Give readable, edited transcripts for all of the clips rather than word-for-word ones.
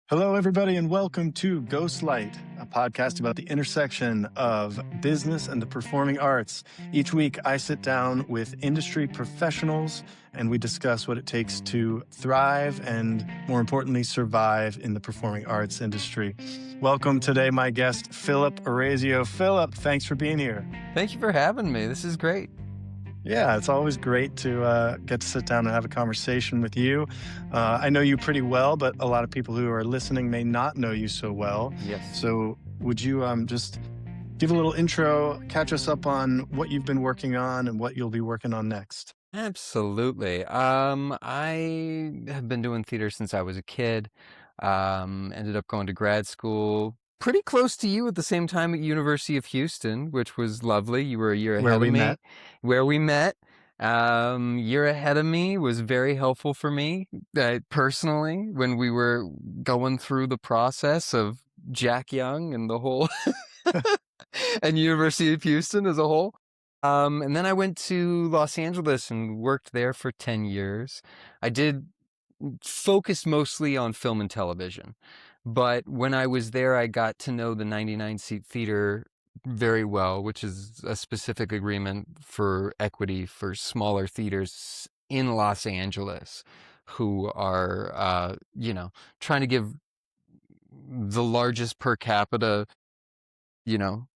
Hello, everybody, and welcome to Ghostlight, a podcast about the intersection of business and the performing arts. Each week, I sit down with industry professionals and we discuss what it takes to thrive and, more importantly, survive in the performing arts industry. Welcome today, my guest, Philip Orazio. Philip, thanks for being here. Thank you for having me. This is great. Yeah, it's always great to get to sit down and have a conversation with you. I know you pretty well, but a lot of people who are listening may not know you so well. Yes. So would you just give a little intro, catch us up on what you've been working on and what you'll be working on next? Absolutely. I have been doing theater since I was a kid. Ended up going to grad school pretty close to you at the same time at University of Houston, which was lovely. You were a year Where ahead of we me. met. Where we met. Year ahead of me was very helpful for me personally when we were going through the process of Jack Young and the whole and University of Houston as a whole. And then I went to Los Angeles and worked there for 10 years. I did focus mostly on film and television. But when I was there, I got to know the 99-seat theater very well, which is a specific agreement for equity for smaller theaters in Los Angeles who are, trying to give the largest per capita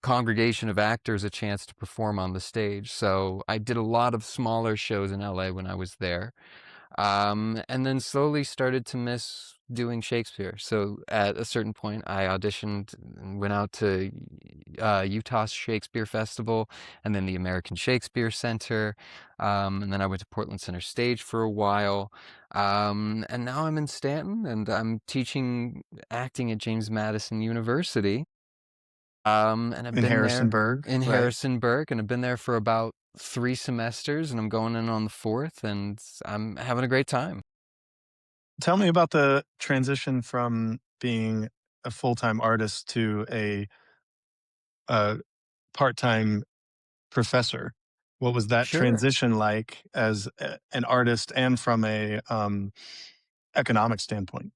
congregation of actors a chance to perform on the stage. So I did a lot of smaller shows in LA when I was there. And then slowly started to miss doing Shakespeare. So at a certain point, I auditioned and went out to Utah's Shakespeare Festival and then the American Shakespeare Center. And then I went to Portland Center Stage for a while. And now I'm in Stanton and I'm teaching acting at James Madison University. And I've In been there Harrisonburg, in right? Harrisonburg, and I've been there for about 3 semesters, and I'm going in on the 4th, and I'm having a great time. Tell me about the transition from being a full-time artist to a part-time professor. What was that Sure. transition like as an artist and from a economic standpoint?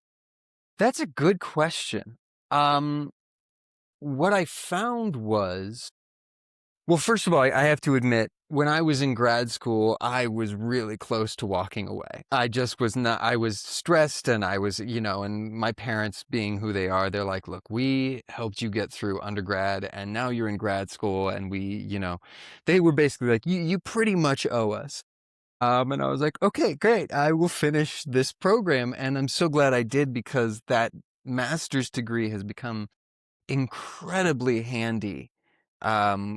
That's a good question. Um, what I found was well, first of all, I have to admit, when I was in grad school, I was really close to walking away. I just was not, I was stressed and I was, and my parents being who they are, they're like, look, we helped you get through undergrad and now you're in grad school and they were basically like, you pretty much owe us. And I was like, okay, great. I will finish this program. And I'm so glad I did because that master's degree has become incredibly handy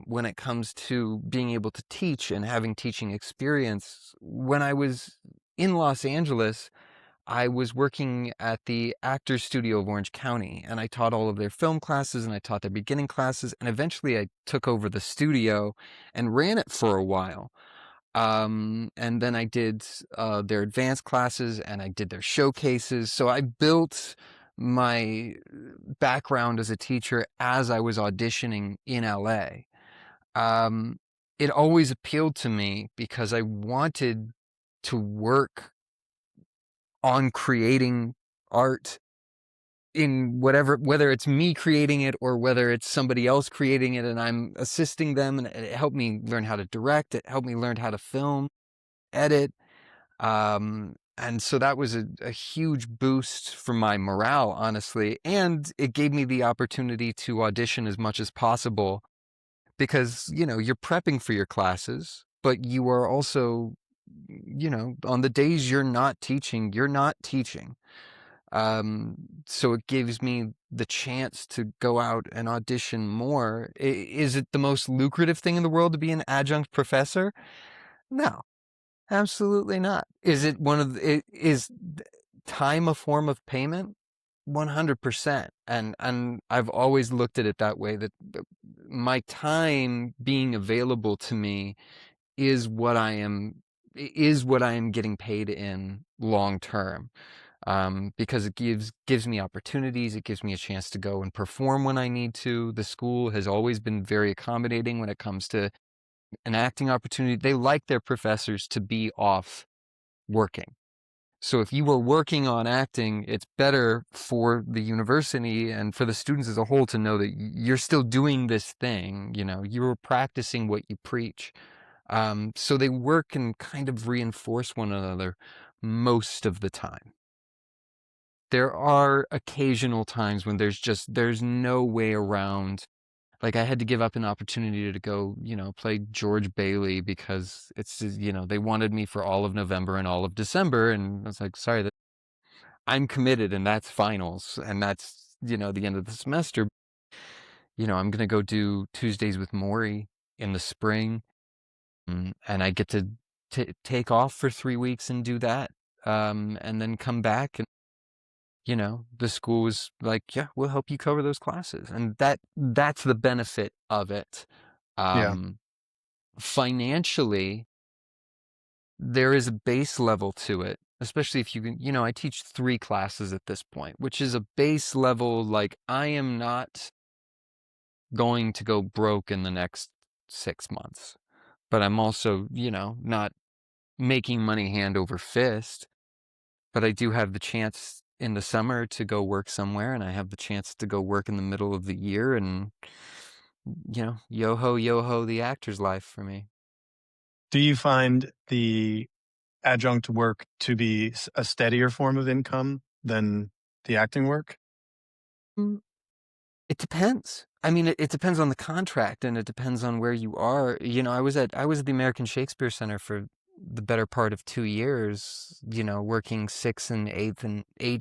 when it comes to being able to teach and having teaching experience. When I was in Los Angeles, I was working at the Actors Studio of Orange County, and I taught all of their film classes and I taught their beginning classes, and eventually I took over the studio and ran it for a while. And then I did their advanced classes and I did their showcases. So I built my background as a teacher as I was auditioning in LA. It always appealed to me because I wanted to work on creating art in whether it's me creating it or whether it's somebody else creating it and I'm assisting them, and it helped me learn how to direct, it helped me learn how to film, edit. And so that was a huge boost for my morale, honestly. And it gave me the opportunity to audition as much as possible because, you're prepping for your classes, but you are also, on the days you're not teaching, you're not teaching. So it gives me the chance to go out and audition more. Is it the most lucrative thing in the world to be an adjunct professor? No. Absolutely not. Is it is time a form of payment? 100%. And I've always looked at it that way, that my time being available to me is what I am getting paid in long term. Because it gives me opportunities. It gives me a chance to go and perform when I need to. The school has always been very accommodating when it comes to an acting opportunity. They like their professors to be off working. So if you are working on acting, it's better for the university and for the students as a whole to know that you're still doing this thing, you're practicing what you preach. So they work and kind of reinforce one another most of the time. There are occasional times when there's no way around. Like I had to give up an opportunity to go, play George Bailey because it's, they wanted me for all of November and all of December. And I was like, sorry, I'm committed and that's finals. And that's, the end of the semester. I'm going to go do Tuesdays with Maury in the spring. And I get to take off for 3 weeks and do that. And then come back and, the school was like, yeah, we'll help you cover those classes. And that's the benefit of it. Yeah. Financially, there is a base level to it, especially if you can, I teach 3 classes at this point, which is a base level. Like I am not going to go broke in the next 6 months, but I'm also, not making money hand over fist. But I do have the chance in the summer to go work somewhere, and I have the chance to go work in the middle of the year, and yo ho, the actor's life for me. Do you find the adjunct work to be a steadier form of income than the acting work? Mm, It depends. I mean, it depends on the contract, and it depends on where you are. I was at the American Shakespeare Center for the better part of 2 years, working 6 and 8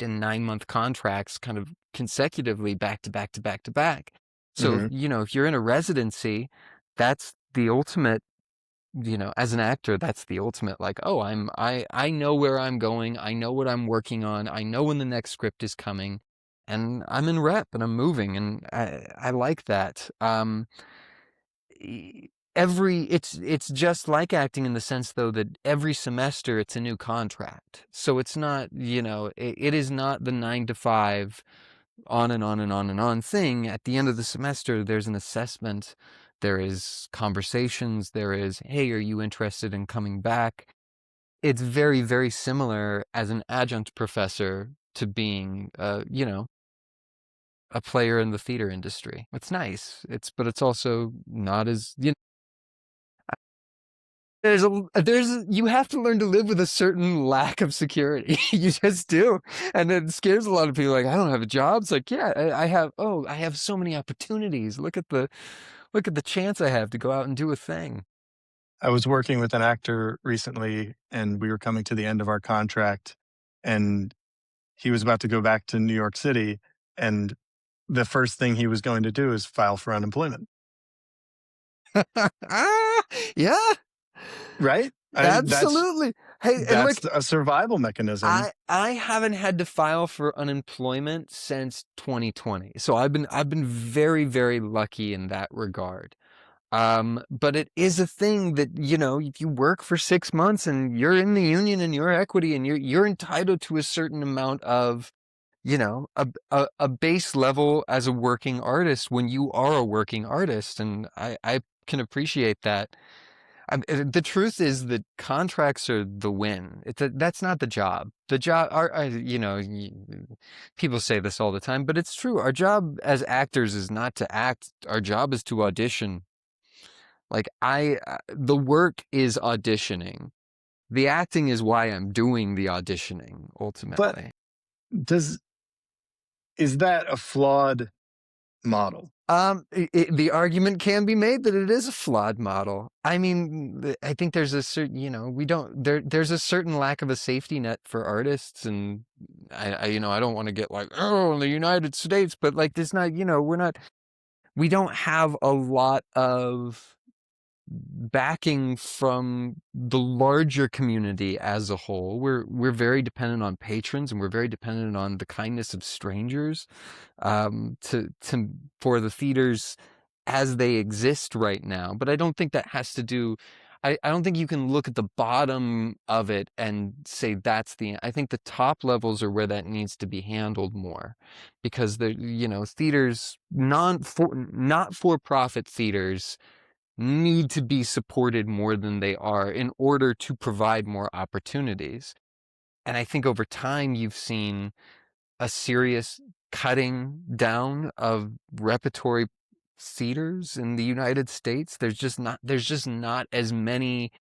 and 9 month contracts kind of consecutively back to back to back to back. So, Hmm. if you're in a residency, that's the ultimate, as an actor, that's the ultimate, like, oh, I know where I'm going. I know what I'm working on. I know when the next script is coming, and I'm in rep and I'm moving, and I like that. It's just like acting in the sense though that every semester it's a new contract. So it's not, it is not the 9 to 5 on and on and on and on thing. At the end of the semester, there's an assessment, there is conversations, there is, hey, are you interested in coming back? It's very, very similar as an adjunct professor to being, a player in the theater industry. It's nice. But it's also not as, you have to learn to live with a certain lack of security. You just do. And it scares a lot of people. Like, I don't have a job. It's like, yeah, I have so many opportunities. Look at the chance I have to go out and do a thing. I was working with an actor recently, and we were coming to the end of our contract, and he was about to go back to New York City, and the first thing he was going to do is file for unemployment. Yeah, Right? And absolutely. Hey, and look, that's a survival mechanism. I haven't had to file for unemployment since 2020. So I've been very, very lucky in that regard. But it is a thing that, if you work for 6 months and you're in the union and you're equity and you're entitled to a certain amount of, a base level as a working artist when you are a working artist. And I can appreciate that. The truth is that contracts are the win. That's not the job. The job, people say this all the time, but it's true. Our job as actors is not to act. Our job is to audition. Like the work is auditioning. The acting is why I'm doing the auditioning But ultimately. does is that a flawed model? The argument can be made that it is a flawed model. I mean, I think there's a certain, we don't, there's a certain lack of a safety net for artists. And I don't want to get like, oh, in the United States, but like, there's not, we don't have a lot of backing from the larger community as a whole. We're very dependent on patrons, and we're very dependent on the kindness of strangers, to for the theaters as they exist right now. But I don't think that has to do. I don't think you can look at the bottom of it and say that's I think the top levels are where that needs to be handled more, because theaters, not for profit theaters need to be supported more than they are in order to provide more opportunities. And I think over time you've seen a serious cutting down of repertory theaters in the United States. There's just not as many.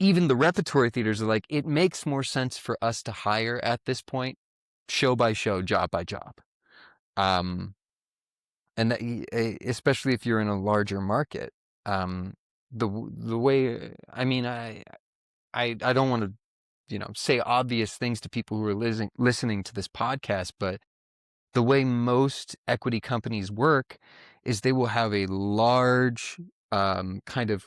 Even the repertory theaters are like, it makes more sense for us to hire at this point, show by show, job by job. Um, and that, especially if you're in a larger market, the way, I mean, I don't want to, say obvious things to people who are listening to this podcast, but the way most equity companies work is they will have a large kind of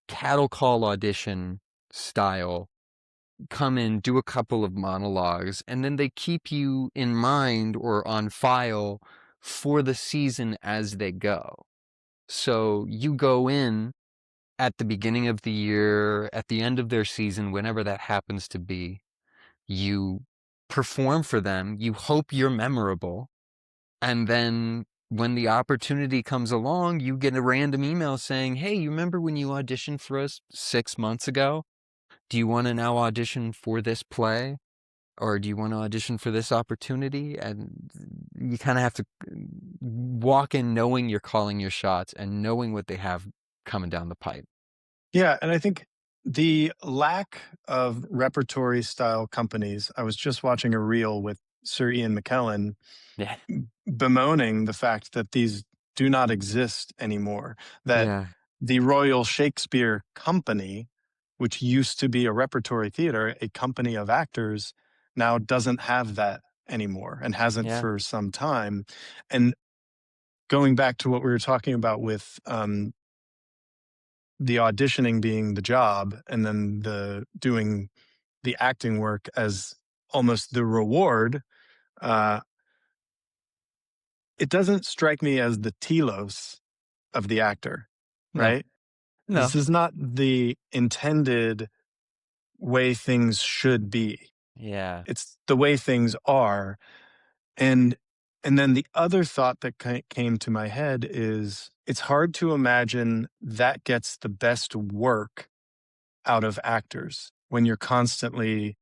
cattle call audition style, come in, do a couple of monologues, and then they keep you in mind or on file for the season as they go. So you go in at the beginning of the year, at the end of their season, whenever that happens to be, you perform for them, you hope you're memorable, and then when the opportunity comes along, you get a random email saying, hey, you remember when you auditioned for us 6 months ago? Do you want to now audition for this play? Or do you want to audition for this opportunity? And you kind of have to walk in knowing you're calling your shots and knowing what they have coming down the pipe. Yeah, and I think the lack of repertory style companies. I was just watching a reel with Sir Ian McKellen Yeah. bemoaning the fact that these do not exist anymore. That Yeah. the Royal Shakespeare Company, which used to be a repertory theater, a company of actors, now doesn't have that anymore and hasn't Yeah. for some time. And going back to what we were talking about with the auditioning being the job and then the doing the acting work as almost the reward, uh, it doesn't strike me as the telos of the actor, No. right? No. This is not the intended way things should be. Yeah. It's the way things are. And and then the other thought that came to my head is it's hard to imagine that gets the best work out of actors when you're constantly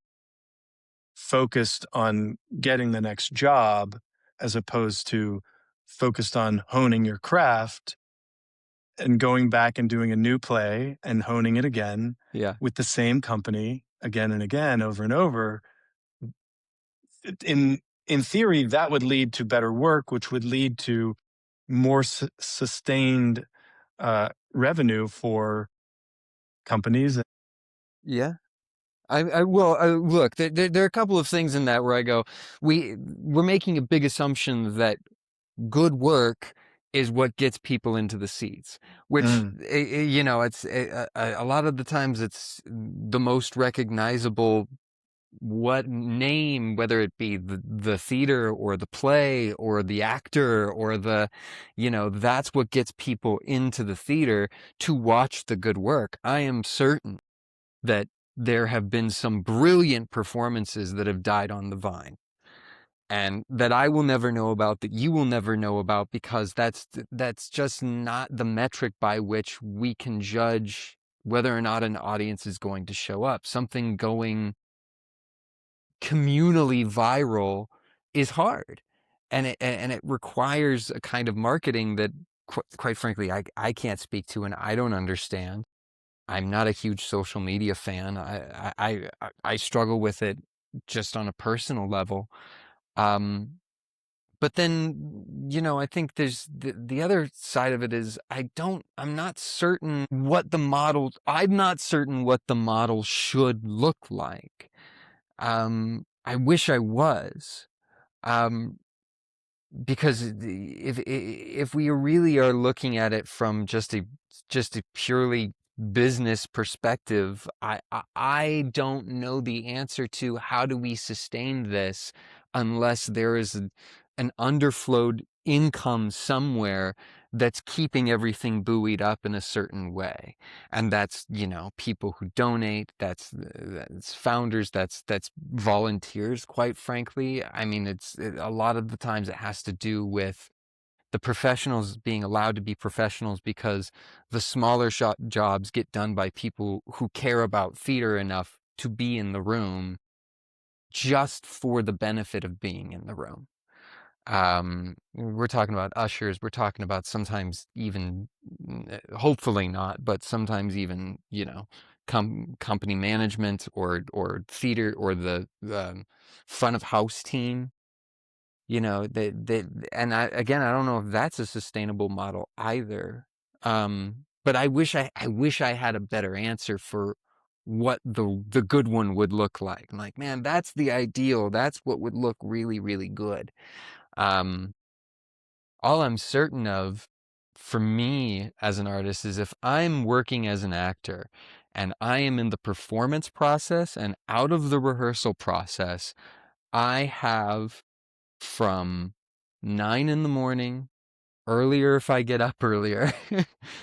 focused on getting the next job as opposed to focused on honing your craft and going back and doing a new play and honing it again Yeah. with the same company again and again over and over. In theory, that would lead to better work, which would lead to more sustained revenue for companies. Yeah. Look, there are a couple of things in that where I go, we're making a big assumption that good work is what gets people into the seats, which, Mm. it's a lot of the times it's the most recognizable what name, whether it be the theater or the play or the actor or that's what gets people into the theater to watch the good work. I am certain that there have been some brilliant performances that have died on the vine and that I will never know about, that you will never know about, because that's just not the metric by which we can judge whether or not an audience is going to show up. Something going communally viral is hard, and it requires a kind of marketing that quite frankly I can't speak to and I don't understand. I'm not a huge social media fan. I struggle with it just on a personal level. But then, I think there's the other side of it is I'm not certain I'm not certain what the model should look like. I wish I was. Um, because if we really are looking at it from just a purely business perspective, I don't know the answer to how do we sustain this unless there is an underflowed income somewhere that's keeping everything buoyed up in a certain way. And that's, people who donate, that's founders, that's volunteers, quite frankly. I mean, a lot of the times it has to do with the professionals being allowed to be professionals because the smaller jobs get done by people who care about theater enough to be in the room just for the benefit of being in the room. We're talking about ushers, we're talking about sometimes even, hopefully not, but sometimes even, company management or theater or the front of house team. And I don't know if that's a sustainable model either. But I wish I had a better answer for what the good one would look like. I'm like, man, that's the ideal. That's what would look really, really good. Um, all I'm certain of for me as an artist is if I'm working as an actor and I am in the performance process and out of the rehearsal process, I have from 9 in the morning, earlier if I get up earlier,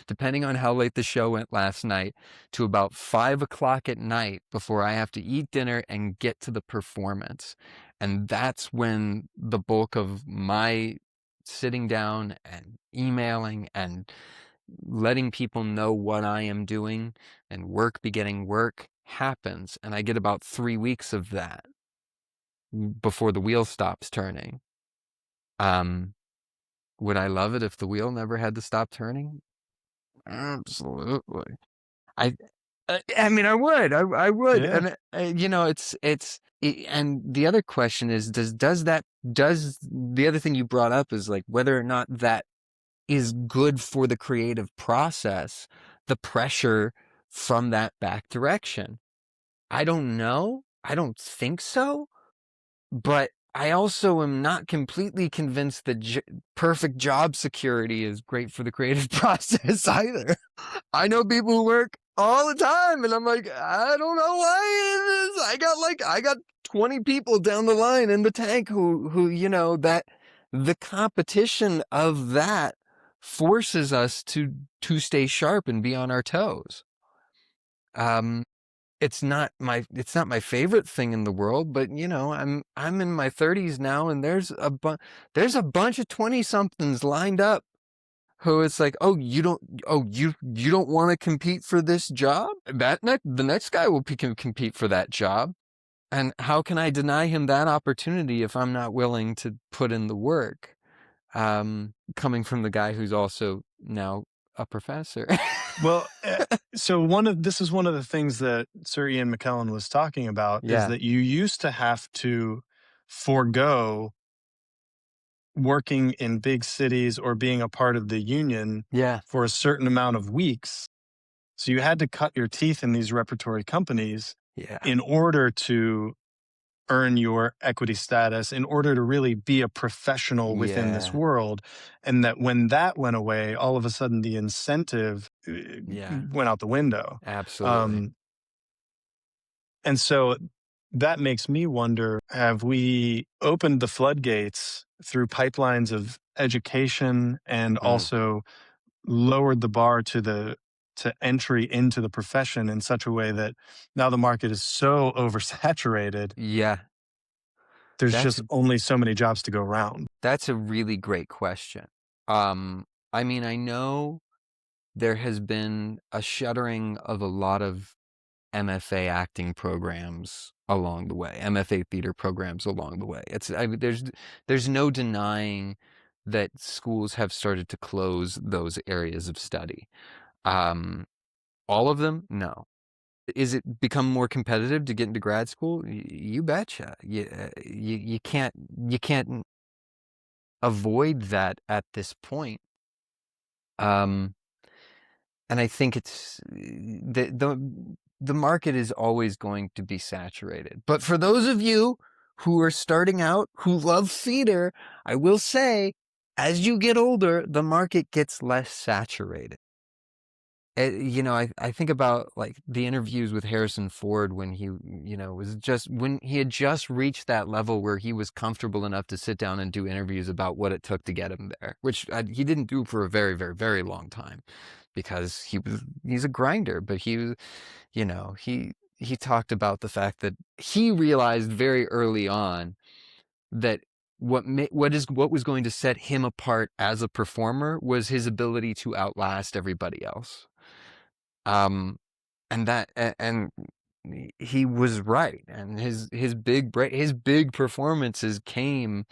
depending on how late the show went last night, to about 5 o'clock at night before I have to eat dinner and get to the performance. And that's when the bulk of my sitting down and emailing and letting people know what I am doing and work begetting work happens. And I get about 3 weeks of that before the wheel stops turning. Would I love it if the wheel never had to stop turning? Absolutely. I I mean, I would. I would. Yeah. And and the other question is, does the other thing you brought up is like whether or not that is good for the creative process, the pressure from that back direction. I don't know. I don't think so. But I also am not completely convinced that perfect job security is great for the creative process either. I know people who work all the time, and I'm like, I don't know why it is. I got 20 people down the line in the tank who that the competition of that forces us to stay sharp and be on our toes. It's not my favorite thing in the world, but I'm in my 30s now, and there's a bunch of 20 somethings lined up who it's like, oh, you don't want to compete for this job? The next guy will compete for that job. And how can I deny him that opportunity if I'm not willing to put in the work? Coming from the guy who's also now a professor. Well, so this is one of the things that Sir Ian McKellen was talking about is Yeah. that you used to have to forego working in big cities or being a part of the union Yeah. for a certain amount of weeks. So you had to cut your teeth in these repertory companies Yeah. in order to earn your equity status, in order to really be a professional within this Yeah. world. And that when that went away, all of a sudden the incentive Yeah. went out the window. Absolutely. And so that makes me wonder, have we opened the floodgates through pipelines of education and Mm. also lowered the bar to entry into the profession in such a way that now the market is so oversaturated, Yeah. there's That's just only so many jobs to go around? That's a really great question. I mean, I know there has been a shuttering of a lot of MFA acting programs along the way, MFA theater programs along the way. There's no denying that schools have started to close those areas of study. Um, all of them? No. Is it become more competitive to get into grad school? You betcha. You can't avoid that at this point. And I think it's the market is always going to be saturated. But for those of you who are starting out, who love theater, I will say, as you get older, the market gets less saturated. I think about like the interviews with Harrison Ford when he, when he had just reached that level where he was comfortable enough to sit down and do interviews about what it took to get him there, which he didn't do for a very, very, very long time because he's a grinder, but he talked about the fact that he realized very early on that what was going to set him apart as a performer was his ability to outlast everybody else. And he was right, and his big performances came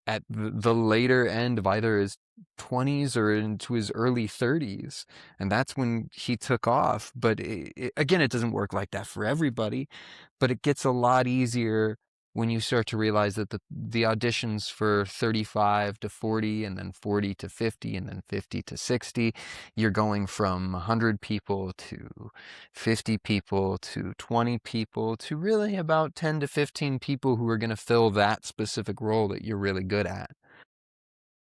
at the later end of either his 20s or into his early 30s, and that's when he took off. But again, it doesn't work like that for everybody, but it gets a lot easier when you start to realize that the auditions for 35 to 40 and then 40 to 50 and then 50 to 60, you're going from 100 people to 50 people to 20 people to really about 10 to 15 people who are going to fill that specific role that you're really good at.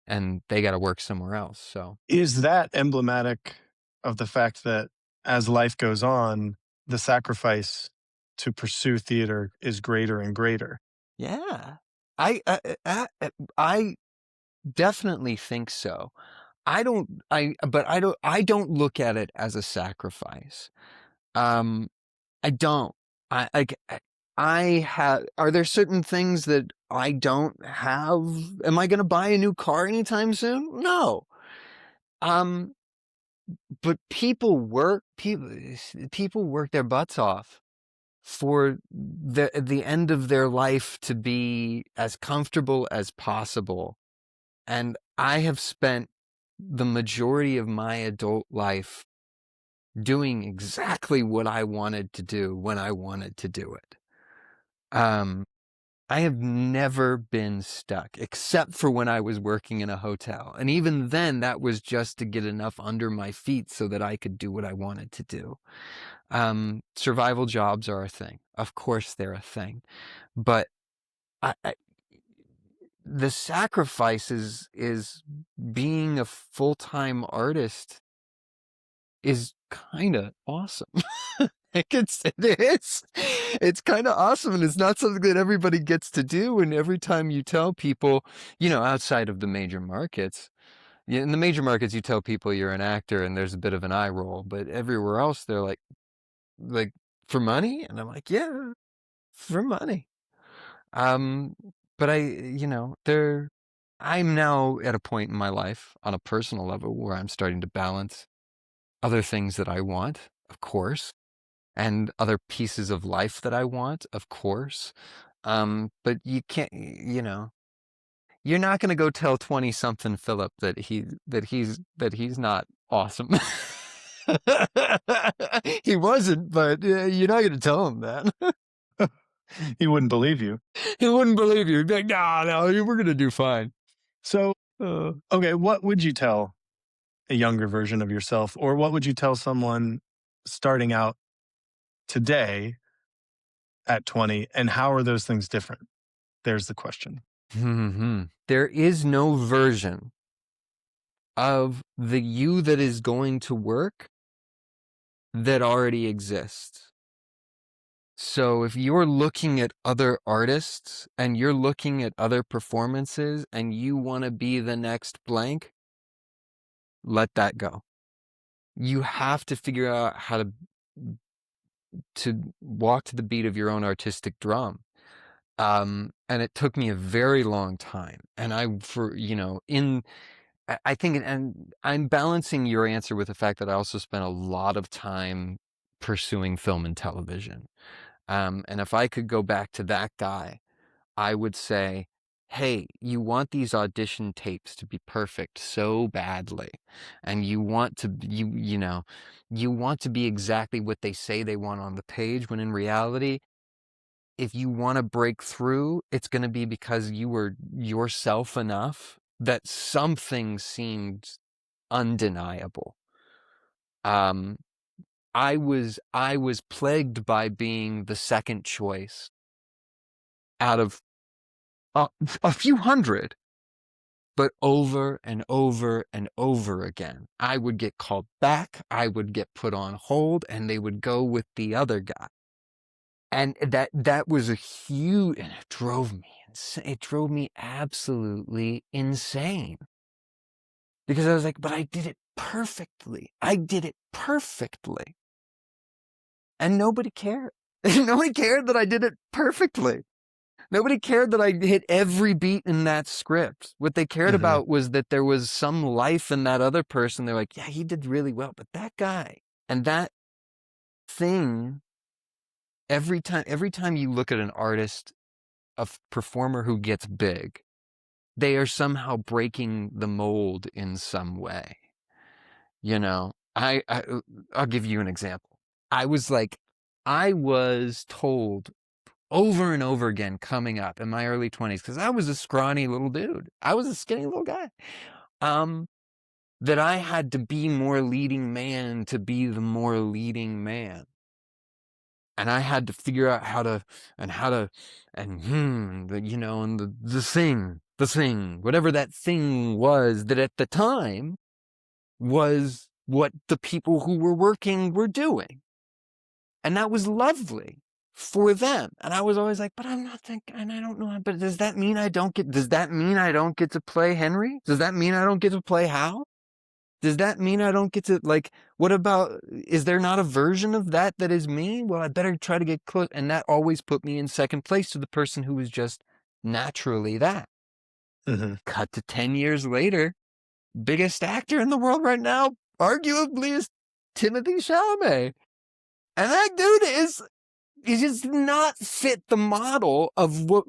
And they got to work somewhere else. So is that emblematic of the fact that as life goes on, the sacrifice to pursue theater is greater and greater? yeah, I definitely think so. I don't look at it as a sacrifice. I don't. I have. Are there certain things that I don't have? Am I going to buy a new car anytime soon? No. But people work their butts off for the end of their life to be as comfortable as possible. And I have spent the majority of my adult life doing exactly what I wanted to do when I wanted to do it. I have never been stuck, except for when I was working in a hotel. And even then, that was just to get enough under my feet so that I could do what I wanted to do. Survival jobs are a thing. Of course, they're a thing. But the sacrifice is being a full-time artist is kind of awesome. It is. It's kind of awesome, and it's not something that everybody gets to do. And every time you tell people, outside of the major markets, in the major markets, you tell people you're an actor, and there's a bit of an eye roll. But everywhere else, they're like for money, and I'm like, yeah, for money. But I'm now at a point in my life on a personal level where I'm starting to balance other things that I want, of course, and other pieces of life that I want, of course. But you can't, you're not going to go tell 20-something Philip that he's not awesome. He wasn't, but you're not going to tell him that. He wouldn't believe you. He wouldn't believe you. He'd be like, no, we're going to do fine. So, okay, what would you tell a younger version of yourself, or what would you tell someone starting out today at 20, and how are those things different? There's the question. There is no version of the you that is going to work that already exists. So if you're looking at other artists and you're looking at other performances and you want to be the next blank, let that go. You have to figure out how to walk to the beat of your own artistic drum. And it took me a very long time. And I think, and I'm balancing your answer with the fact that I also spent a lot of time pursuing film and television. And if I could go back to that guy, I would say, hey, you want these audition tapes to be perfect so badly, and you want to be exactly what they say they want on the page, when in reality, if you want to break through, it's going to be because you were yourself enough that something seemed undeniable. I was plagued by being the second choice out of a few hundred, but over and over and over again, I would get called back, I would get put on hold, and they would go with the other guy. And that was a huge, and it drove me insane. It drove me absolutely insane. Because I was like, but I did it perfectly. I did it perfectly. And nobody cared. Nobody cared that I did it perfectly. Nobody cared that I hit every beat in that script. What they cared about was that there was some life in that other person. They're like, yeah, he did really well, but that guy and that thing every time you look at an artist, a performer who gets big, they are somehow breaking the mold in some way. You know, I'll give you an example. I was told over and over again coming up in my early 20s, because I was a scrawny little dude. I was a skinny little guy. That I had to be more leading man to be the more leading man. And I had to figure out how to, and the thing, whatever that thing was that at the time was what the people who were working were doing. And that was lovely for them. And I was always like, but I'm not thinking, and I don't know, but does that mean I don't get to play Henry? Does that mean I don't get to play Hal? Does that mean I don't get to, like, what about, is there not a version of that is me? Well, I better try to get close. And that always put me in second place to the person who was just naturally that. Mm-hmm. Cut to 10 years later, biggest actor in the world right now, arguably, is Timothy Chalamet. And that dude he just not fit the model of what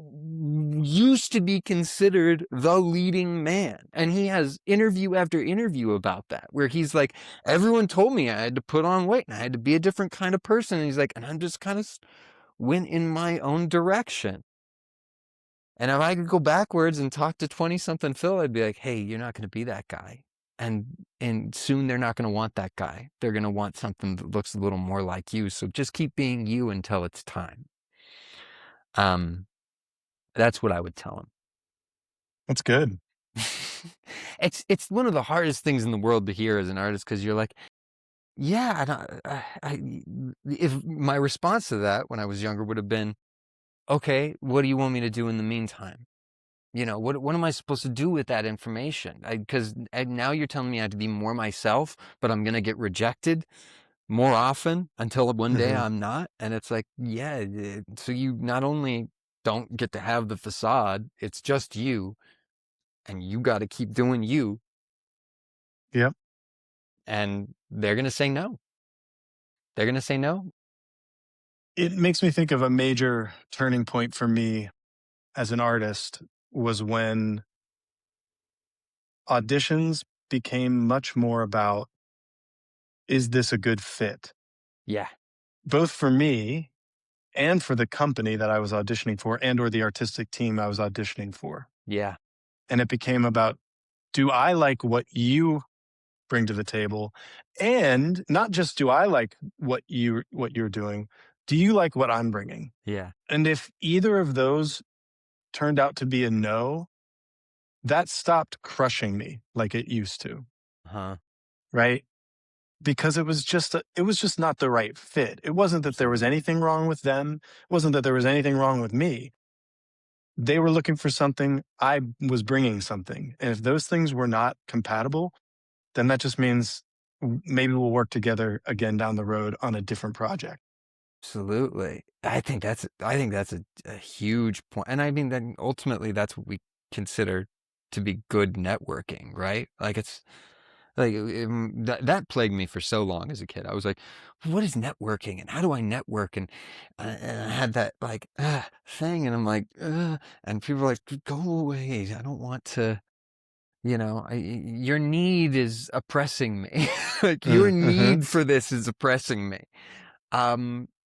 used to be considered the leading man. And he has interview after interview about that, where he's like, everyone told me I had to put on weight and I had to be a different kind of person. And he's like, and I'm just kind of went in my own direction. And if I could go backwards and talk to 20-something Phil, I'd be like, hey, you're not going to be that guy. And soon they're not going to want that guy. They're going to want something that looks a little more like you. So just keep being you until it's time. That's what I would tell him. That's good. It's one of the hardest things in the world to hear as an artist, because you're like, yeah, if my response to that when I was younger would have been, okay, what do you want me to do in the meantime? You know, what am I supposed to do with that information? Because now you're telling me I have to be more myself, but I'm going to get rejected more often until one day Mm-hmm. I'm not. And it's like, yeah, so you not only don't get to have the facade, it's just you, and you got to keep doing you. Yep. And they're going to say no. They're going to say no. It makes me think of a major turning point for me as an artist was when auditions became much more about, is this a good fit? Yeah. Both for me and for the company that I was auditioning for and or the artistic team I was auditioning for. Yeah. And it became about, do I like what you bring to the table? And not just do I like what you're doing, do you like what I'm bringing? Yeah. And if either of those turned out to be a no, that stopped crushing me like it used to. Huh. Right? Because it was just not the right fit. It wasn't that there was anything wrong with them. It wasn't that there was anything wrong with me. They were looking for something. I was bringing something. And if those things were not compatible, then that just means maybe we'll work together again down the road on a different project. Absolutely. I think that's a huge point. And I mean, then ultimately that's what we consider to be good networking, right? Like it's like that plagued me for so long as a kid. I was like, what is networking and how do I network? And I had that like thing, and I'm like, and people are like, go away. I don't want to, your need is oppressing me. Like your Mm-hmm. need for this is oppressing me.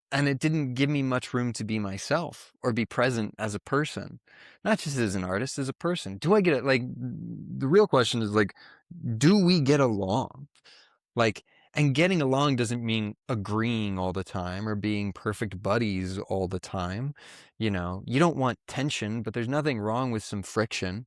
And it didn't give me much room to be myself or be present as a person, not just as an artist, as a person. Do I get it? Like, the real question is like, do we get along? Like, and getting along doesn't mean agreeing all the time or being perfect buddies all the time. You don't want tension, but there's nothing wrong with some friction.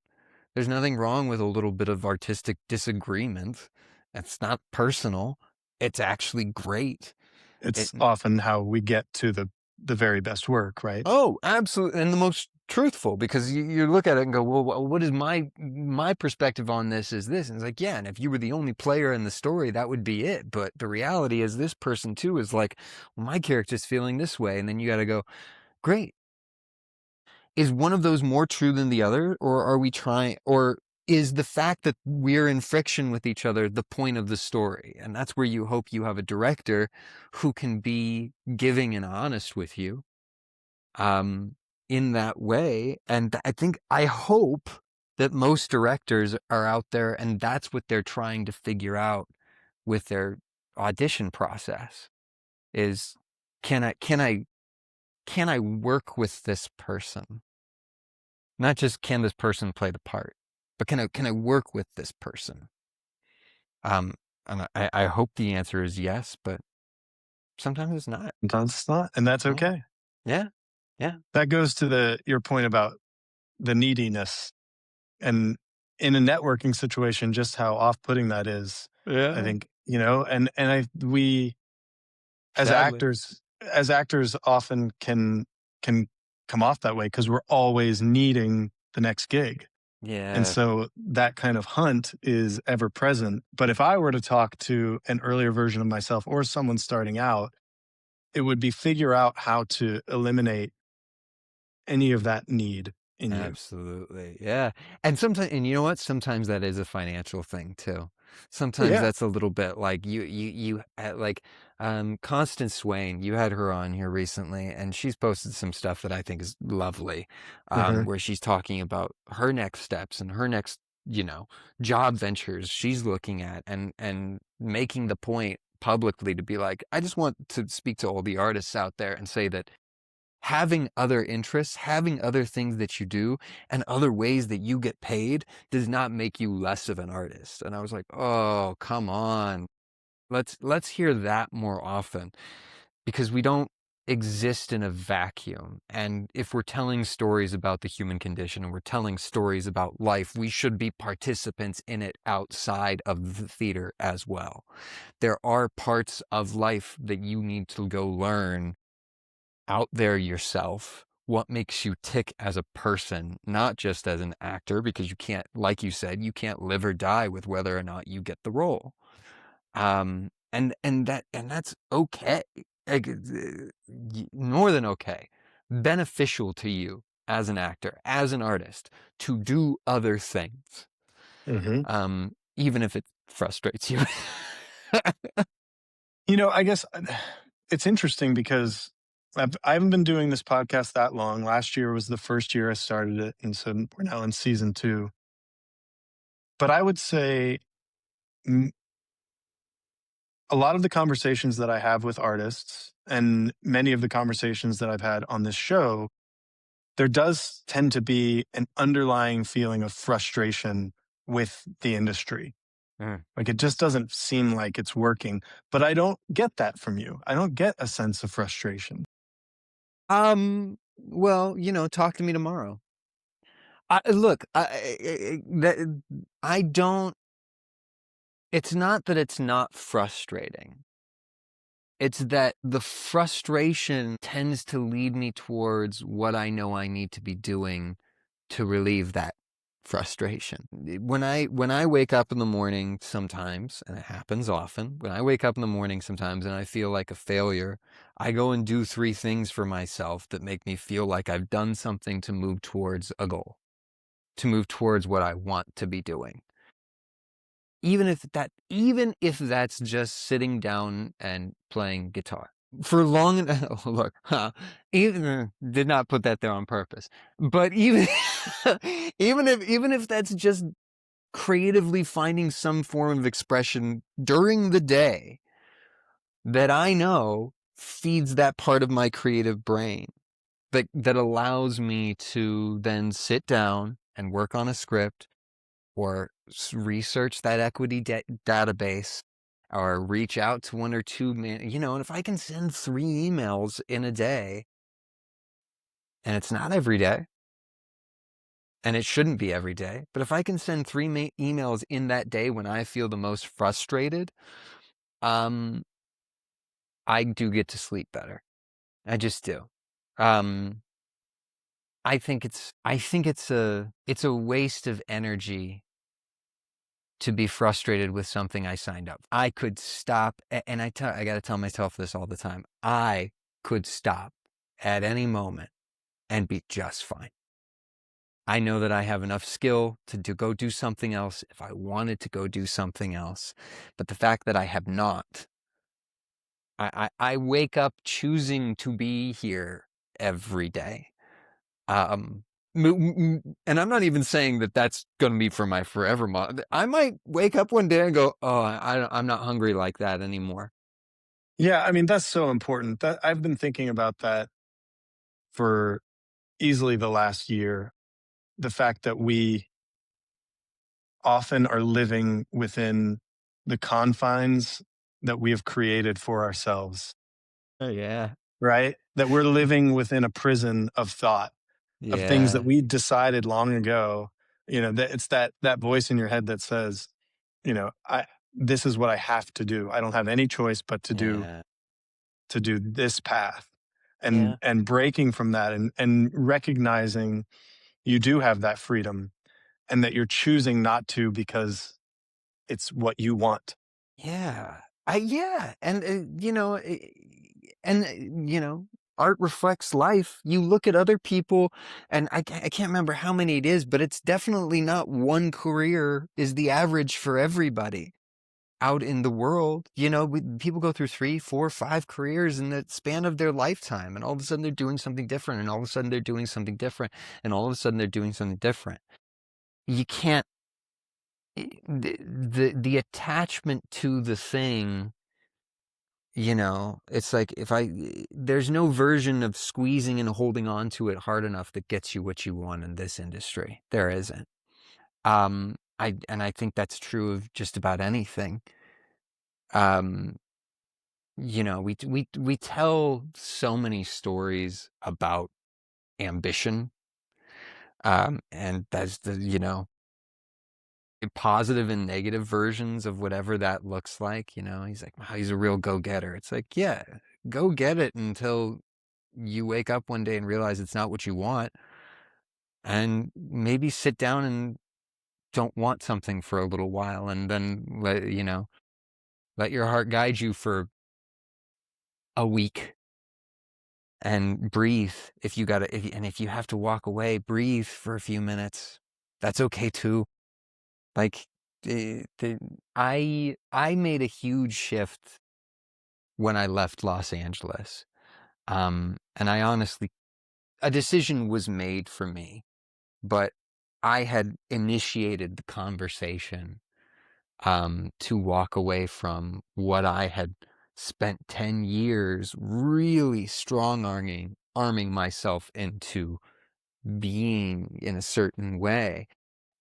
There's nothing wrong with a little bit of artistic disagreement. It's not personal. It's actually great. It's often how we get to the very best work, right? Oh, absolutely. And the most truthful, because you look at it and go, well, what is my perspective on this is this. And it's like, yeah, and if you were the only player in the story, that would be it. But the reality is this person too is like, well, my character's feeling this way. And then you got to go, great. Is one of those more true than the other? Or are we trying, or is the fact that we're in friction with each other the point of the story? And that's where you hope you have a director who can be giving and honest with you in that way. And I hope that most directors are out there and that's what they're trying to figure out with their audition process is, can I work with this person? Not just can this person play the part, but can I work with this person? And I hope the answer is yes, but sometimes it's not. Sometimes it's not, and that's Yeah. okay. Yeah. Yeah. That goes to your point about the neediness, and in a networking situation, just how off-putting that is. I Yeah. think, we Sadly. as actors often can come off that way because we're always needing the next gig. And Yeah. so that kind of hunt is ever present. But if I were to talk to an earlier version of myself or someone starting out, it would be figure out how to eliminate any of that need in you. Absolutely. Yeah. And sometimes, and you know what? Sometimes that is a financial thing too. Oh, Sometimes yeah. that's a little bit like like, Constance Swain, you had her on here recently and she's posted some stuff that I think is lovely, Mhm. where she's talking about her next steps and her next, job ventures she's looking at and making the point publicly to be like, I just want to speak to all the artists out there and say that having other interests, having other things that you do, and other ways that you get paid does not make you less of an artist. And I was like, oh, come on. Let's hear that more often because we don't exist in a vacuum. And if we're telling stories about the human condition and we're telling stories about life, we should be participants in it outside of the theater as well. There are parts of life that you need to go learn out there yourself, what makes you tick as a person, not just as an actor, because you can't, like you said, you can't live or die with whether or not you get the role. And that's okay. Like, more than okay. Beneficial to you as an actor, as an artist, to do other things. Mhm. Even if it frustrates you. I guess it's interesting because I haven't been doing this podcast that long. Last year was the first year I started it, and so we're now in season 2. But I would say mm, a lot of the conversations that I have with artists and many of the conversations that I've had on this show, there does tend to be an underlying feeling of frustration with the industry. Mm. Like it just doesn't seem like it's working. But I don't get that from you. I don't get a sense of frustration. Well, talk to me tomorrow. Look, I don't. It's not that it's not frustrating. It's that the frustration tends to lead me towards what I know I need to be doing to relieve that frustration. When I wake up in the morning sometimes, and it happens often, when I wake up in the morning sometimes and I feel like a failure, I go and do 3 things for myself that make me feel like I've done something to move towards a goal, to move towards what I want to be doing. Even if that's just sitting down and playing guitar. For long look, even did not put that there on purpose. But even even if that's just creatively finding some form of expression during the day that I know feeds that part of my creative brain that allows me to then sit down and work on a script or research that equity database or reach out to 1 or 2 and if I can send 3 emails in a day, and it's not every day, and it shouldn't be every day, but if I can send 3 emails in that day when I feel the most frustrated, um, I do get to sleep better. I just do. Um, I think it's a waste of energy to be frustrated with something I signed up. I could stop, and I got to tell myself this all the time. I could stop at any moment and be just fine. I know that I have enough skill to go do something else if I wanted to go do something else. But the fact that I have not, I wake up choosing to be here every day. Um, and I'm not even saying that that's going to be for my forever. I might wake up one day and go, "Oh, I'm not hungry like that anymore." Yeah, I mean, that's so important. That I've been thinking about that for easily the last year. The fact that we often are living within the confines that we have created for ourselves, Oh yeah, right? That we're living within a prison of thought, of things that yeah, we decided long ago. That it's that voice in your head that says, I this is what I have to do. I don't have any choice but yeah, to do this path. and yeah, and breaking from that, and recognizing you do have that freedom, and that you're choosing not to because it's what you want. yeah. Yeah, and and art reflects life. You look at other people, and I can't remember how many it is, but it's definitely not one career is the average for everybody out in the world. People go through 3, 4, 5 careers in the span of their lifetime, and all of a sudden they're doing something different, and all of a sudden they're doing something different, and all of a sudden they're doing something different. You can't the attachment to the thing, it's like if there's no version of squeezing and holding on to it hard enough that gets you what you want in this industry. There isn't. I think that's true of just about anything. Um, we tell so many stories about ambition, and that's the positive and negative versions of whatever that looks like. He's like, wow, he's a real go-getter. It's like, yeah, go get it until you wake up one day and realize it's not what you want, and maybe sit down and don't want something for a little while, and then let your heart guide you for a week and breathe. If you gotta, if you have to walk away, breathe for a few minutes. That's okay too. Like, I made a huge shift when I left Los Angeles. And I honestly, a decision was made for me, but I had initiated the conversation, to walk away from what I had spent 10 years really arming myself into being in a certain way.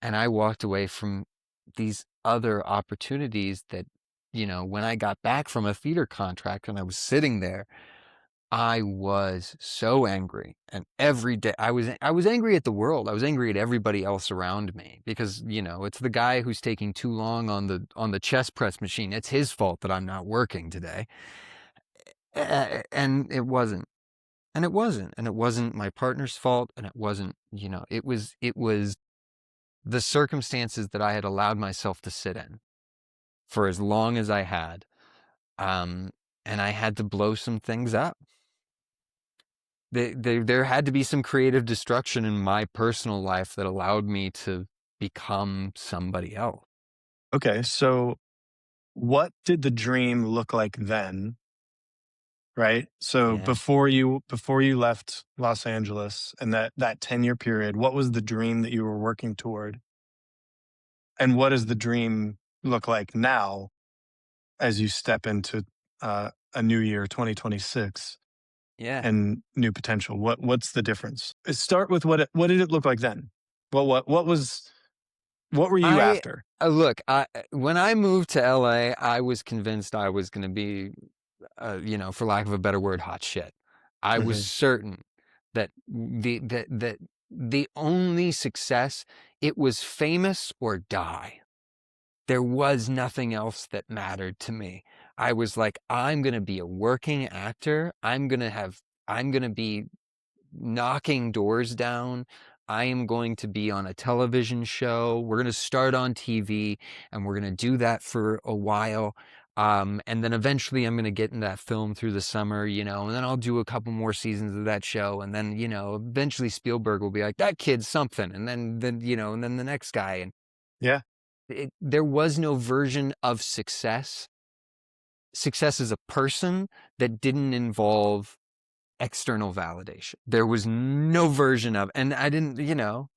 And I walked away from these other opportunities that, when I got back from a theater contract and I was sitting there, I was so angry. And every day I was angry at the world. I was angry at everybody else around me because, it's the guy who's taking too long on the chest press machine. It's his fault that I'm not working today. And it wasn't. And it wasn't my partner's fault, and it wasn't, it was the circumstances that I had allowed myself to sit in for as long as I had. Um, and I had to blow some things up. There had to be some creative destruction in my personal life that allowed me to become somebody else. Okay, so what did the dream look like then, right? So Yeah. before you left Los Angeles, and that 10-year period, what was the dream that you were working toward? And what does the dream look like now as you step into a new year, 2026, Yeah. and new potential? What's the difference? Start with what did it look like then? What were you I after? look, when I moved to LA, I was convinced I was going to be, for lack of a better word, hot shit. I was Hmm. certain that the only success, it was famous or die. There was nothing else that mattered to me. I was like, I'm going to be a working actor. I'm going to be knocking doors down. I am going to be on a television show. We're going to start on TV, and we're going to do that for a while. And then eventually I'm going to get in that film through the summer, and then I'll do a couple more seasons of that show. And then, eventually Spielberg will be like, that kid's something. And then, and then the next guy. And Yeah. there was no version of success as a person that didn't involve external validation. There was no version of, and I didn't,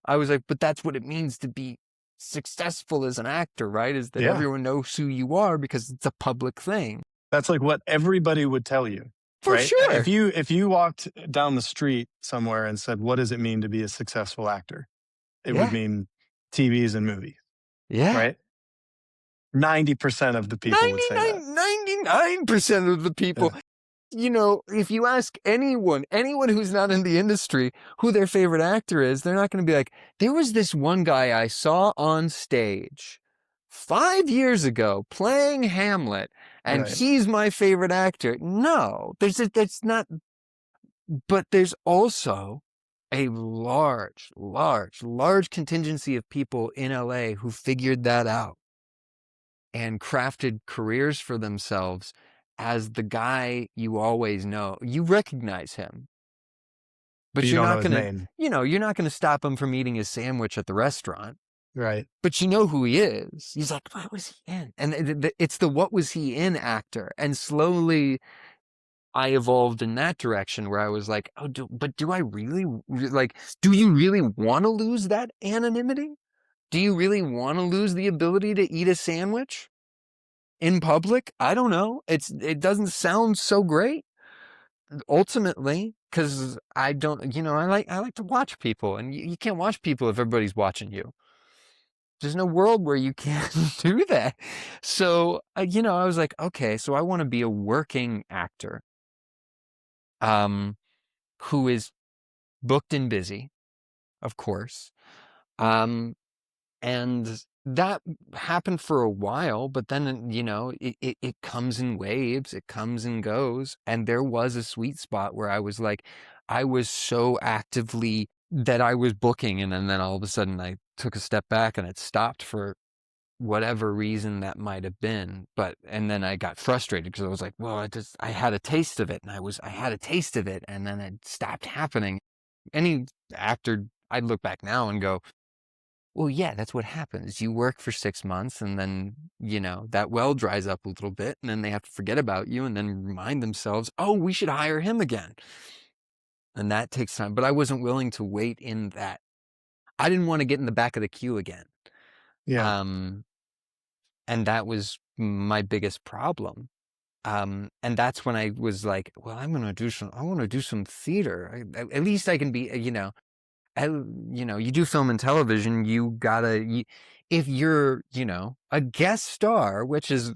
I was like, but that's what it means to be successful as an actor, right? Is that everyone knows who you are because it's a public thing. That's like what everybody would tell you. For right? sure. If you walked down the street somewhere and said, what does it mean to be a successful actor? It would mean TVs and movies. Yeah. Right? 90% of the people would say that. 99% of the people. If you ask anyone who's not in the industry who their favorite actor is, they're not going to be like, there was this one guy I saw on stage 5 years ago playing Hamlet, and he's my favorite actor. No, that's not. But there's also a large contingency of people in LA who figured that out and crafted careers for themselves as the guy you always know. You recognize him, but you're not going to, you're not going to stop him from eating his sandwich at the restaurant. Right. But you know who he is. He's like, what was he in? And it's the what was he in actor. And slowly I evolved in that direction where I was like, do I really, do you really want to lose that anonymity? Do you really want to lose the ability to eat a sandwich in public? I don't know. It doesn't sound so great ultimately, because I don't, I like to watch people, and you can't watch people if everybody's watching you. There's no world where you can't do that. So, I was like, okay, so I want to be a working actor, who is booked and busy, of course. And that happened for a while, but then, it comes in waves, it comes and goes. And there was a sweet spot where I was like, I was so actively that I was booking. And then all of a sudden I took a step back and it stopped for whatever reason that might have been. And then I got frustrated because I was like, well, I had a taste of it, and I had a taste of it, and then it stopped happening. Any actor, I'd look back now and go, well, yeah, that's what happens. You work for 6 months, and then, that well dries up a little bit, and then they have to forget about you and then remind themselves, oh, we should hire him again. And that takes time. But I wasn't willing to wait in that. I didn't want to get in the back of the queue again. Yeah. And that was my biggest problem. And that's when I was like, well, I want to do some theater. At least I can be, you do film and television, you gotta, if you're, a guest star, which is,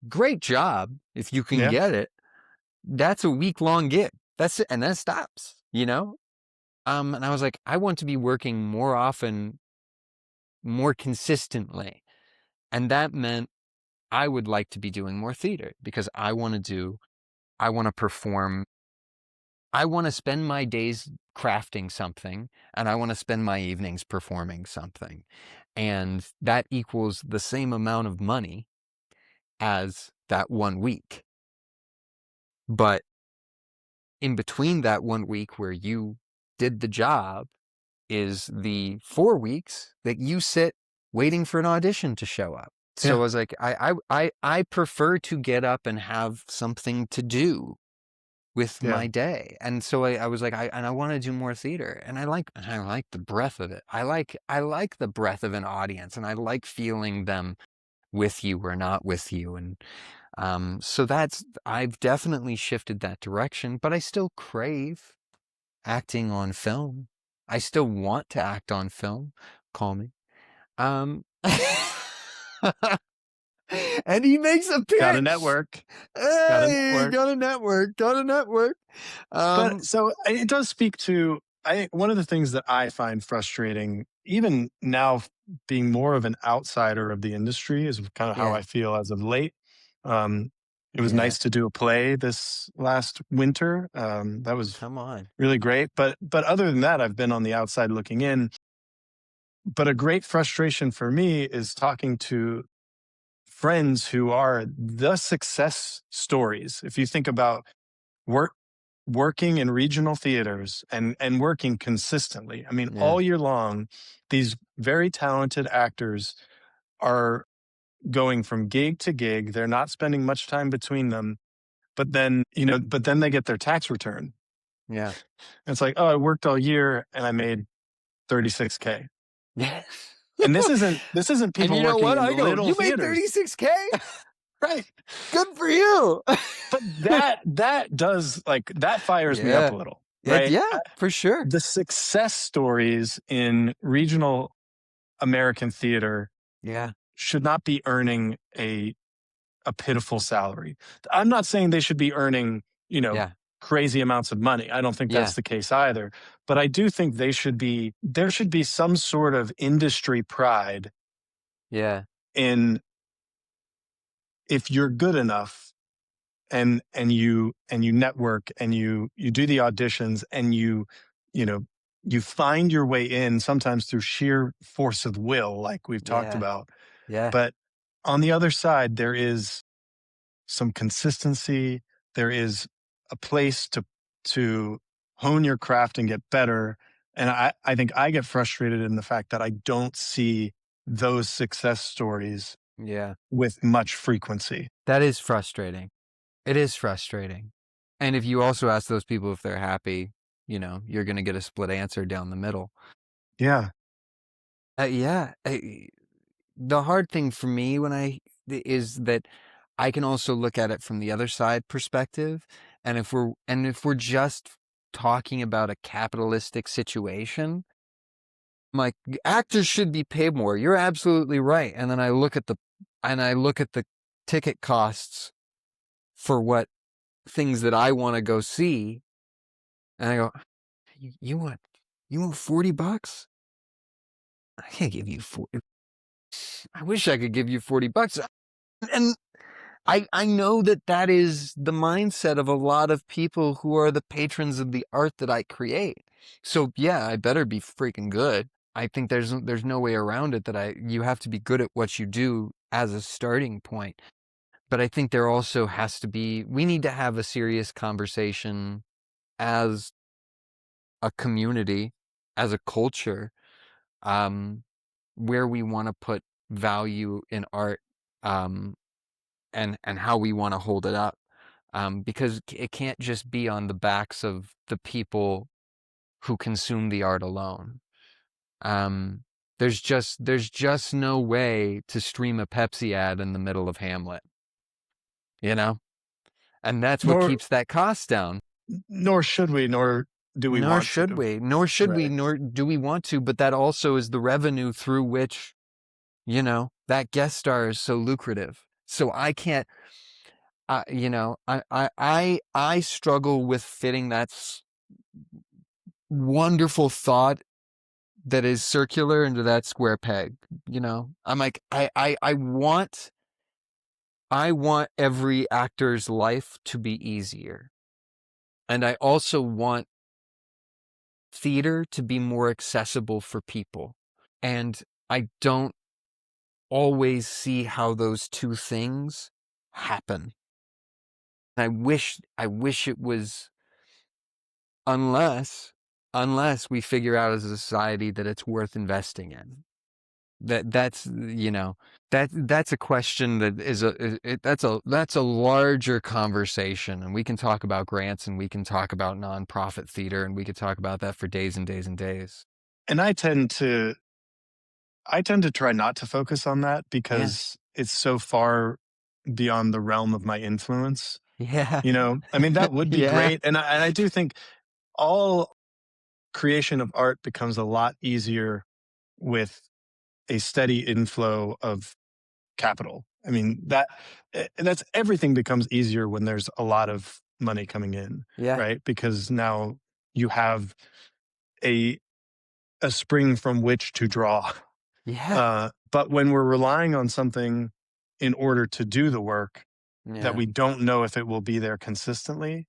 great job if you can get it, that's a week-long gig. That's it. And then it stops, And I was like, I want to be working more often, more consistently. And that meant I would like to be doing more theater because I want to perform. I want to spend my days crafting something, and I want to spend my evenings performing something. And that equals the same amount of money as that 1 week. But in between that 1 week where you did the job is the 4 weeks that you sit waiting for an audition to show up. So I was like, I prefer to get up and have something to do with my day. And so I was like, I want to do more theater, and I like the breath of it. I like the breath of an audience, and I like feeling them with you or not with you. And so I've definitely shifted that direction, but I still crave acting on film. I still want to act on film. Call me. And he makes a pitch. Got a network. Hey, got a network. But so it does speak to, I think one of the things that I find frustrating, even now being more of an outsider of the industry, is kind of how I feel as of late. It was nice to do a play this last winter. That was really great. But other than that, I've been on the outside looking in. But a great frustration for me is talking to friends who are the success stories. If you think about working in regional theaters and working consistently, I mean, Yeah. all year long, these very talented actors are going from gig to gig. They're not spending much time between them, but then, they get their tax return. Yeah. And it's like, oh, I worked all year and I made 36K. Yeah. And this isn't And people you know working what? in I go, little you made theaters. 36K? Right. Good for you. But that does, like, that fires me up Yeah. a little, right? Yeah, for sure. The success stories in regional American theater Yeah. should not be earning a pitiful salary. I'm not saying they should be earning, Yeah. crazy amounts of money. I don't think Yeah. that's the case either. But I do think there should be some sort of industry pride Yeah. in, if you're good enough and you network and you do the auditions and you know you find your way in, sometimes through sheer force of will, like we've talked Yeah. about. Yeah. But on the other side, there is some consistency. There is a place to hone your craft and get better. And I think I get frustrated in the fact that I don't see those success stories Yeah. with much frequency. That is frustrating. It is frustrating. And if you also ask those people if they're happy, you're going to get a split answer down the middle. Yeah. Yeah. The hard thing for me is that I can also look at it from the other side perspective. And if we're just talking about a capitalistic situation, I'm like, actors should be paid more. You're absolutely right. And then I look at the ticket costs for what things that I want to go see, and I go, you want $40? I can't give you 40. I wish I could give you $40. And I know that is the mindset of a lot of people who are the patrons of the art that I create. So yeah, I better be freaking good. I think there's no way around it you have to be good at what you do as a starting point. But I think there also has to be, we need to have a serious conversation as a community, as a culture, where we want to put value in art, and how we want to hold it up, because it can't just be on the backs of the people who consume the art alone. There's just no way to stream a Pepsi ad in the middle of Hamlet, and that's what Nor keeps that cost down. nor should we, nor do we Nor want should to. we, nor do we want to, but that also is the revenue through which, that guest star is so lucrative. So I can't, I struggle with fitting that wonderful thought that is circular into that square peg. I'm like, I want every actor's life to be easier. And I also want theater to be more accessible for people. And I don't always see how those two things happen. I wish it was, unless we figure out as a society that it's worth investing in. That's a question that is that's a larger conversation, and we can talk about grants, and we can talk about nonprofit theater, and we could talk about that for days and days and days. And I tend to try not to focus on that because it's so far beyond the realm of my influence. Yeah. I mean, that would be Yeah. great. And I do think all creation of art becomes a lot easier with a steady inflow of capital. I mean, that's everything becomes easier when there's a lot of money coming in, Yeah. right? Because now you have a spring from which to draw. Yeah. But when we're relying on something in order to do the work that we don't know if it will be there consistently,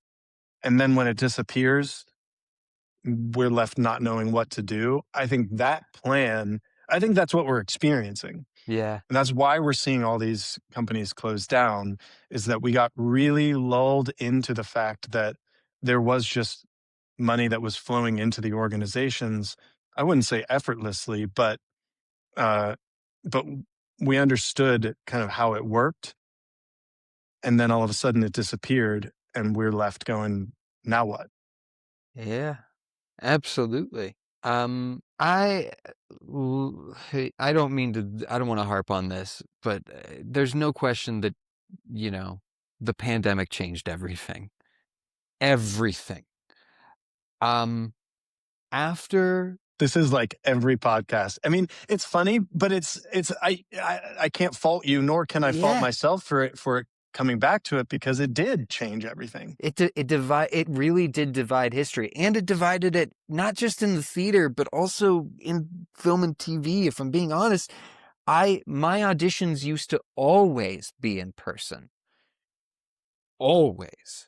and then when it disappears, we're left not knowing what to do. I think that plan I think that's what we're experiencing. Yeah. And that's why we're seeing all these companies close down, is that we got really lulled into the fact that there was just money that was flowing into the organizations. I wouldn't say effortlessly, uh, but we understood kind of how it worked. And then all of a sudden it disappeared and we're left going, now what? Yeah. Absolutely. Hey, I don't mean to, I don't want to harp on this, but there's no question that, you know, the pandemic changed everything. Everything. Um, after, This is like every podcast. I mean, it's funny, but I can't fault you, nor can I fault yeah, myself for it coming back to it, because it did change everything. it really did divide history, and it divided it not just in the theater, but also in film and TV. If I'm being honest, my auditions used to always be in person. Always.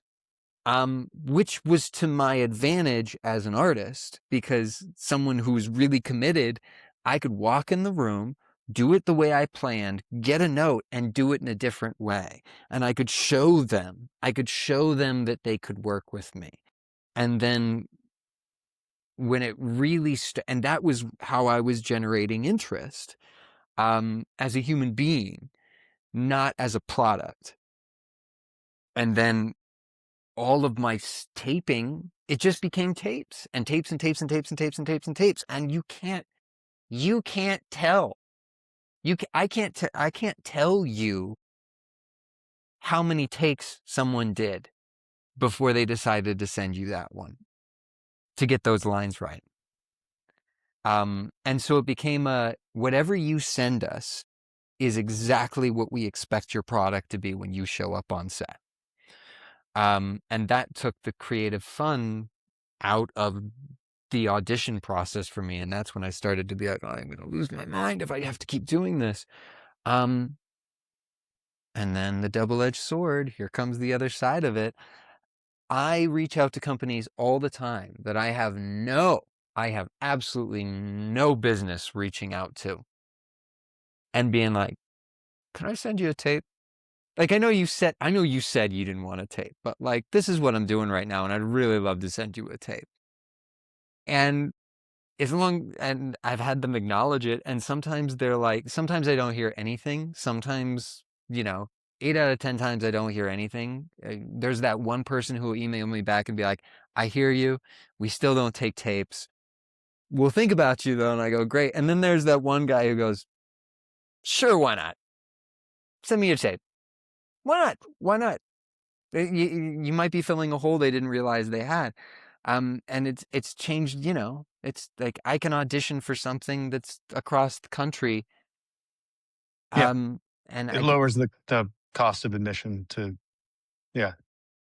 Which was to my advantage as an artist, because someone who's really committed, I could walk in the room, do it the way I planned, get a note, and do it in a different way. And I could show them that they could work with me. And then when it really, and that was how I was generating interest, as a human being, not as a product. And then all of my taping, it just became tapes and tapes and tapes and tapes and tapes and tapes and tapes. And you can't tell. I can't tell you how many takes someone did before they decided to send you that one to get those lines right. And so it became whatever you send us is exactly what we expect your product to be when you show up on set. And that took the creative fun out of the audition process for me. And that's when I started to be like, oh, I'm going to lose my mind if I have to keep doing this. And then the double-edged sword, here comes the other side of it. I reach out to companies all the time that I have absolutely no business reaching out to and being like, can I send you a tape? Like, I know you said you didn't want a tape, but like, this is what I'm doing right now. And I'd really love to send you a tape. And and I've had them acknowledge it. And sometimes they're like, sometimes I don't hear anything. Sometimes, 8 out of 10 times I don't hear anything. There's that one person who will email me back and be like, I hear you. We still don't take tapes. We'll think about you though. And I go, great. And then there's that one guy who goes, sure, why not? Send me your tape. Why not? Why not? You might be filling a hole they didn't realize they had. And it's changed, it's like I can audition for something that's across the country. Yeah. And It lowers the cost of admission to, yeah,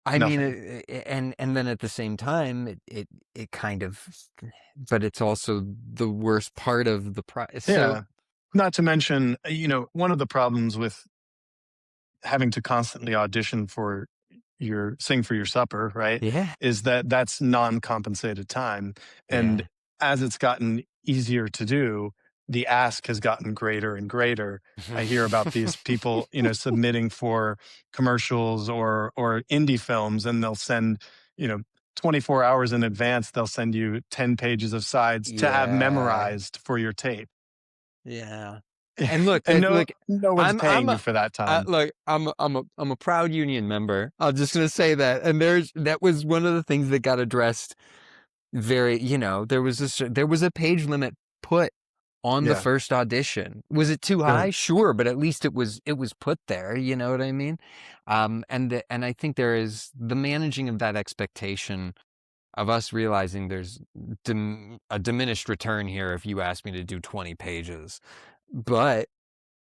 I mean, nothing. and then at the same time, it kind of, but it's also the worst part of the price. So Yeah. Not to mention, one of the problems with having to constantly audition for sing for your supper, right? yeah, Is that that's non-compensated time. And yeah, as it's gotten easier to do, the ask has gotten greater and greater. I hear about these people, submitting for commercials or indie films, and they'll send, you know, 24 hours in advance, they'll send you 10 pages of sides to have yeah, memorized for your tape. yeah. And look, And no look, no one's I'm paying you for that time. look, I'm a proud union member. I'm just gonna say that. And that was one of the things that got addressed. Very, there was a page limit put on the Yeah. first audition. Was it too Good. high? Sure, but at least it was put there. You know what I mean? And I think there is the managing of that expectation of us realizing there's a diminished return here if you ask me to do 20 pages. But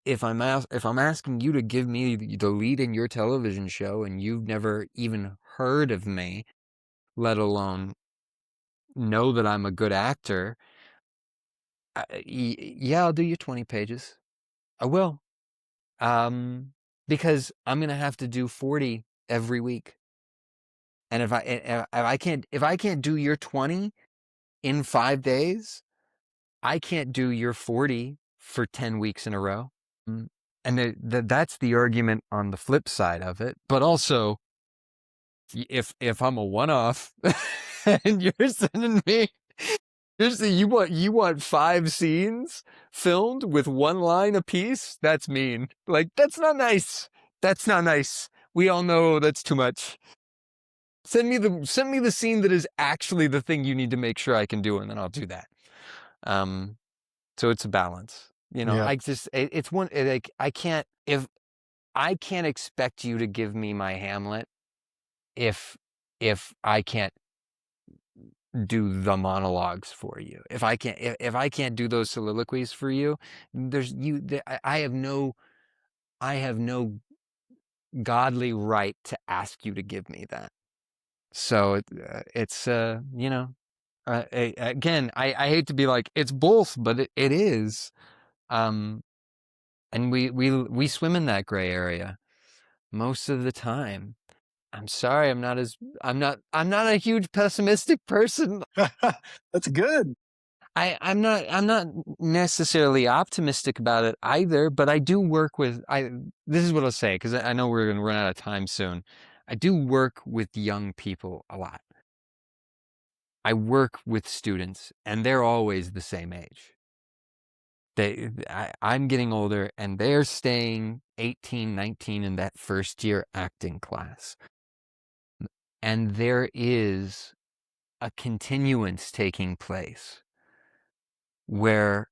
if I'm asking you to give me the lead in your television show and you've never even heard of me, let alone know that I'm a good actor, yeah, I'll do you 20 pages. I will. Because I'm going to have to do 40 every week. And if I can't do your 20 in 5 days, I can't do your 40 for 10 weeks in a row. And that's the argument on the flip side of it. But also, if I'm a one-off and you're sending me, you want 5 scenes filmed with 1 line apiece, that's mean. Like, that's not nice. That's not nice. We all know that's too much. Send me the scene that is actually the thing you need to make sure I can do, and then I'll do that. So it's a balance. Yeah. I can't expect you to give me my Hamlet if I can't do the monologues for you. If I can't do those soliloquies for you, I have no godly right to ask you to give me that. So it's again, I hate to be like it's both, but it is. And we swim in that gray area most of the time. I'm sorry, I'm not a huge pessimistic person. That's good. I'm not necessarily optimistic about it either, but I do work with this is what I'll say, because I know we're going to run out of time soon. I do work with young people a lot. I work with students, and they're always the same age. I'm getting older, and they're staying 18, 19 in that first year acting class. And there is a continuance taking place where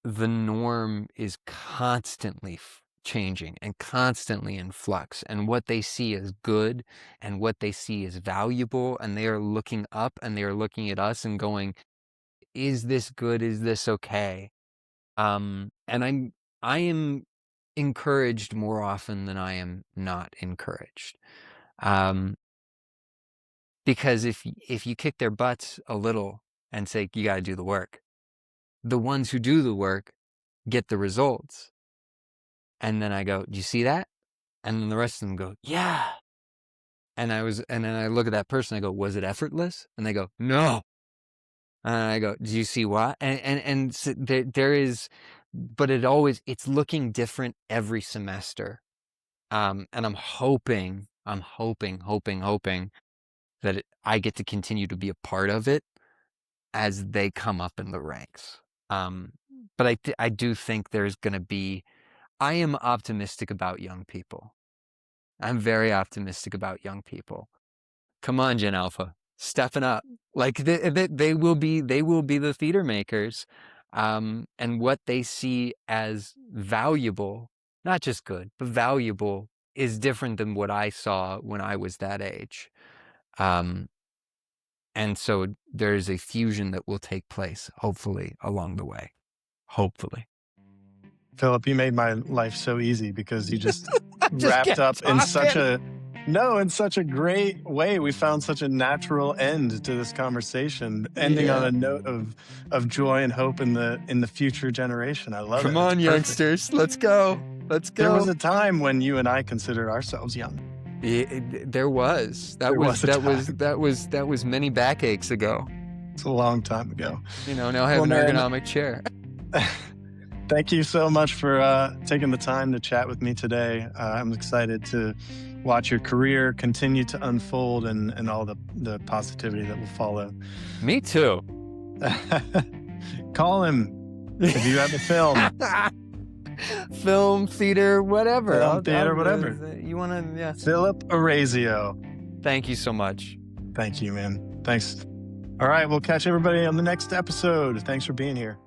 the norm is constantly changing and constantly in flux, and what they see as good and what they see as valuable, and they are looking up and they are looking at us and going, is this good? Is this okay? And I am encouraged more often than I am not encouraged. Because if you kick their butts a little and say, you got to do the work, the ones who do the work get the results. And then I go, do you see that? And then the rest of them go, yeah. And then I look at that person, I go, was it effortless? And they go, no. And I go, do you see what? And so there is, but it's looking different every semester. And I'm hoping that I get to continue to be a part of it as they come up in the ranks. But I do think there's going to be, I am optimistic about young people. I'm very optimistic about young people. Come on, Gen Alpha, stepping up. Like they will be the theater makers. And what they see as valuable, not just good, but valuable, is different than what I saw when I was that age. And so there's a fusion that will take place, hopefully, along the way. Hopefully. Philip, you made my life so easy because you just wrapped up in such a great way. We found such a natural end to this conversation, ending on a note of joy and hope in the future generation. I love it. Come on, youngsters. Let's go. Let's go. There was a time when you and I considered ourselves young. There was. That was many backaches ago. It's a long time ago. Now I have an ergonomic chair. Thank you so much for taking the time to chat with me today. I'm excited to watch your career continue to unfold and all the positivity that will follow. Me too. Call him if you have a film. Film, theater, whatever. Whatever. You want to, yeah. Philip Orazio. Thank you so much. Thank you, man. Thanks. All right, we'll catch everybody on the next episode. Thanks for being here.